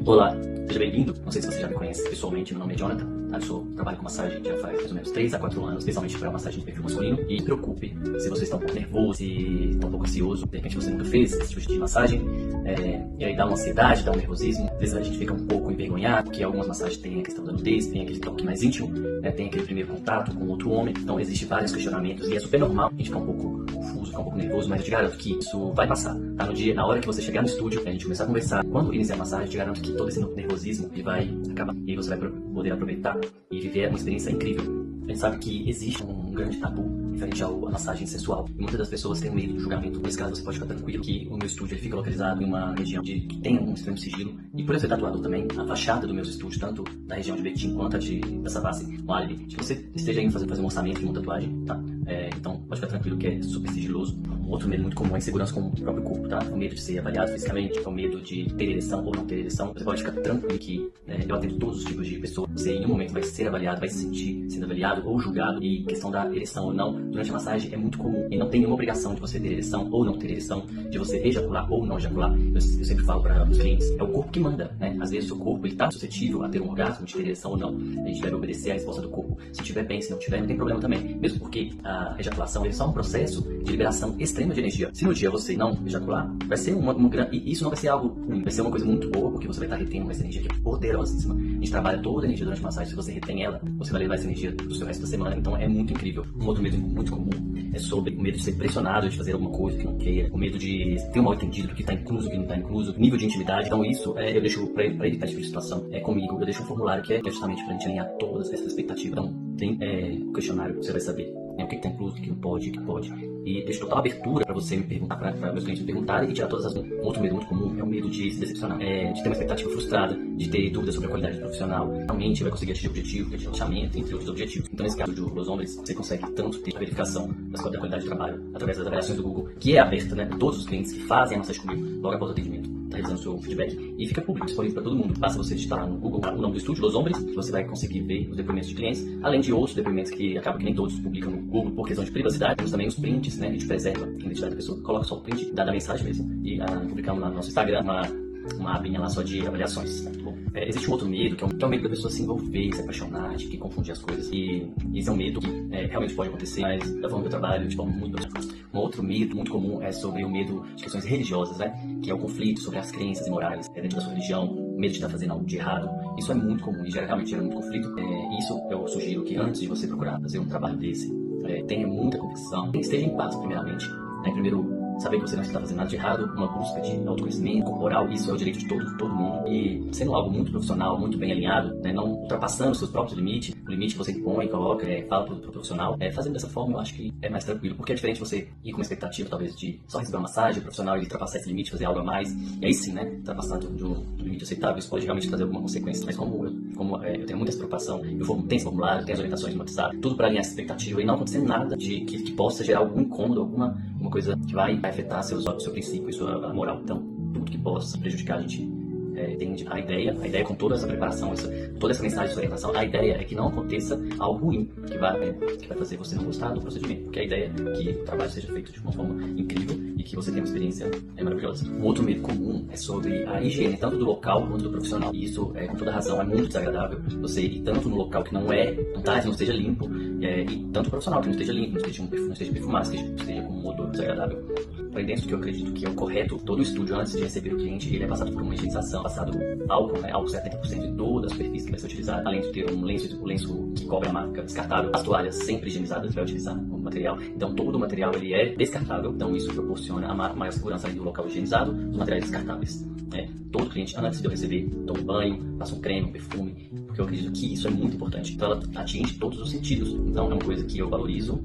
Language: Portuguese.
Olá, seja bem-vindo. Não sei se você já me conhece pessoalmente, meu nome é Jonathan. Eu trabalho com massagem já faz mais ou menos 3 a 4 anos, especialmente para massagem de perfil masculino. E não se preocupe se você está um pouco nervoso, se está um pouco ansioso, de repente você nunca fez esse tipo de massagem, e aí dá uma ansiedade, dá um nervosismo. Às vezes a gente fica um pouco envergonhado, porque algumas massagens têm a questão da nudez, tem aquele toque mais íntimo, tem aquele primeiro contato com outro homem. Então existem vários questionamentos e é super normal a gente ficar um pouco confuso, ficar um pouco nervoso, mas eu te garanto que isso vai passar. Tá? Na hora que você chegar no estúdio, a gente começar a conversar, quando iniciar a massagem, eu te garanto que todo esse nervosismo ele vai acabar. E aí você vai poder aproveitar e viver uma experiência incrível. A gente sabe que existe um grande tabu referente à massagem sensual. E muitas das pessoas têm medo do julgamento. Nesse caso, você pode ficar tranquilo que o meu estúdio ele fica localizado em uma região que tem um extremo sigilo. E por eu ser tatuador também, a fachada do meu estúdio, tanto da região de Betim quanto a da Savassi, no Alibi, se você esteja indo fazer um orçamento de uma tatuagem, tá? Então, pode ficar tranquilo que é super sigiloso. Um outro medo muito comum é a insegurança com o próprio corpo, tá? O medo de ser avaliado fisicamente, o medo de ter ereção ou não ter ereção. Você pode ficar tranquilo que eu atendo todos os tipos de pessoas. Você, em um momento, vai ser avaliado, vai se sentir sendo avaliado ou julgado. E questão da ereção ou não, durante a massagem é muito comum. E não tem nenhuma obrigação de você ter ereção ou não ter ereção, de você ejacular ou não ejacular. Eu sempre falo para os clientes, é o corpo que manda, né? Às vezes o seu corpo está suscetível a ter um orgasmo, de ter ereção ou não. A gente deve obedecer à resposta do corpo. Se estiver bem, se não tiver, não tem problema também. Mesmo porque a ejaculação é só um processo de liberação extrema de energia. Se no dia você não ejacular, vai ser uma grande... E isso não vai ser algo ruim, vai ser uma coisa muito boa, porque você vai estar retendo essa energia que é poderosíssima. A gente trabalha toda a energia durante a massagem. Se você retém ela, você vai levar essa energia do seu resto da semana. Então é muito incrível. Um outro medo muito comum é sobre o medo de ser pressionado de fazer alguma coisa que não queira, o medo de ter um mal entendido do que está incluso, do que não está incluso, nível de intimidade. Então isso eu deixo para evitar esse tipo de situação comigo. Eu deixo um formulário que é justamente para a gente alinhar todas essas expectativas. Então tem o questionário que você vai saber o que está incluso, o que não pode, o que pode. E deixo total abertura para você me perguntar, para meus clientes me perguntarem e tirar todas as... Um outro medo muito comum é o medo de se decepcionar, de ter uma expectativa frustrada, de ter dúvidas sobre a qualidade profissional. Realmente vai conseguir atingir o objetivo, de relaxamento, entre outros objetivos. Então nesse caso dos homens, você consegue tanto ter a verificação da qualidade de trabalho através das avaliações do Google, que é aberta, né? Todos os clientes que fazem a massagem comigo logo após o atendimento, tá revisando o seu feedback e fica público, disponível para todo mundo. Basta você digitar lá no Google o nome do estúdio, Los Hombres, que você vai conseguir ver os depoimentos de clientes, além de outros depoimentos que acabam que nem todos publicam no Google por questão de privacidade. Temos também os prints, né? A gente preserva a identidade da pessoa, coloca só o print da mensagem mesmo e publicamos lá no nosso Instagram uma abinha lá só de avaliações. Tá bom? Existe um outro medo, que é o medo da pessoa se envolver, se apaixonar, de que confundir as coisas. E esse é um medo que realmente pode acontecer, mas da forma que eu trabalho, de forma muito profissional. Um outro medo muito comum é sobre o medo de questões religiosas, né? Que é o conflito sobre as crenças e morais dentro da sua religião, o medo de estar fazendo algo de errado. Isso é muito comum e realmente gera muito conflito. Isso eu sugiro que antes de você procurar fazer um trabalho desse, tenha muita convicção, esteja em paz primeiramente. Primeiro, saber que você não está fazendo nada de errado, uma busca de autoconhecimento corporal, isso é o direito de todo mundo. E sendo algo muito profissional, muito bem alinhado, não ultrapassando os seus próprios limites, o limite que você impõe, coloca, fala para o profissional, fazendo dessa forma eu acho que é mais tranquilo, porque é diferente você ir com uma expectativa talvez de só receber uma massagem, o profissional ele ultrapassar esse limite, fazer algo a mais, e aí sim, ultrapassando do limite aceitável, isso pode realmente trazer alguma consequência. Mas como eu tenho muita preocupação, tem esse formulário, tem as orientações no WhatsApp, tudo para alinhar essa expectativa e não acontecer nada que possa gerar algum incômodo, alguma coisa que vai afetar seu princípio e sua moral. Então, tudo que possa prejudicar a gente tem a ideia com toda essa preparação, toda essa mensagem de orientação, a ideia é que não aconteça algo ruim que vai fazer você não gostar do procedimento, porque a ideia é que o trabalho seja feito de uma forma incrível e que você tenha uma experiência maravilhosa. Um outro medo comum é sobre a higiene, tanto do local quanto do profissional, e isso, com toda razão, é muito desagradável você ir tanto no local que não esteja limpo, e tanto o profissional que não esteja limpo, não esteja perfumado, esteja com um odor desagradável. Porém, dentro do que eu acredito que é o correto, todo o estúdio, antes de receber o cliente, ele é passado por uma higienização, passado álcool 70% de toda a superfície que vai ser utilizada, além de ter um lenço que cobre a marca descartável, as toalhas sempre higienizadas, você vai utilizar como material. Então, todo o material ele é descartável, então isso proporciona a maior segurança ali do local higienizado, dos materiais descartáveis. Todo cliente, antes de eu receber, toma um banho, passa um creme, um perfume, porque eu acredito que isso é muito importante. Então, ela atinge todos os sentidos. Então, é uma coisa que eu valorizo.